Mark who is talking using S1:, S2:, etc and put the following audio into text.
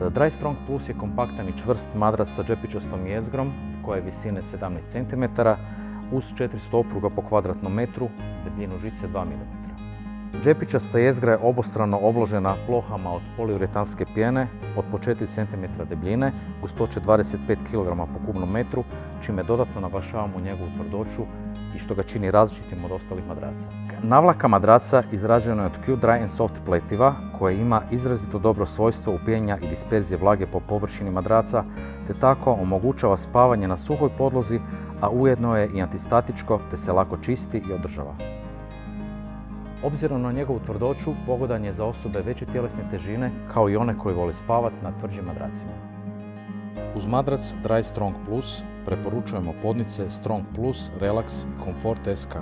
S1: Dry Strong Plus je kompaktan i čvrst madrac sa džepičastom jezgrom koja je visine 17 cm uz 400 opruga po kvadratnom metru, debljinu žice 2 mm. Džepičasta jezgra je obostrano obložena plohama od poliuretanske pjene od po 4 cm debljine, gustoće 25 kg po kubnom metru, čime dodatno naglašavamo njegovu tvrdoću i što ga čini različitim od ostalih madraca. Navlaka madraca izrađena je od Q-Dry & Soft pletiva koje ima izrazito dobro svojstvo upijenja i disperzije vlage po površini madraca, te tako omogućava spavanje na suhoj podlozi, a ujedno je i antistatičko te se lako čisti i održava. Obzirom na njegovu tvrdoću, pogodan je za osobe veće tjelesne težine kao i one koji vole spavati na tvrđim madracima. Uz madrac Dry Strong Plus preporučujemo podnice Strong Plus Relax Comfort SK.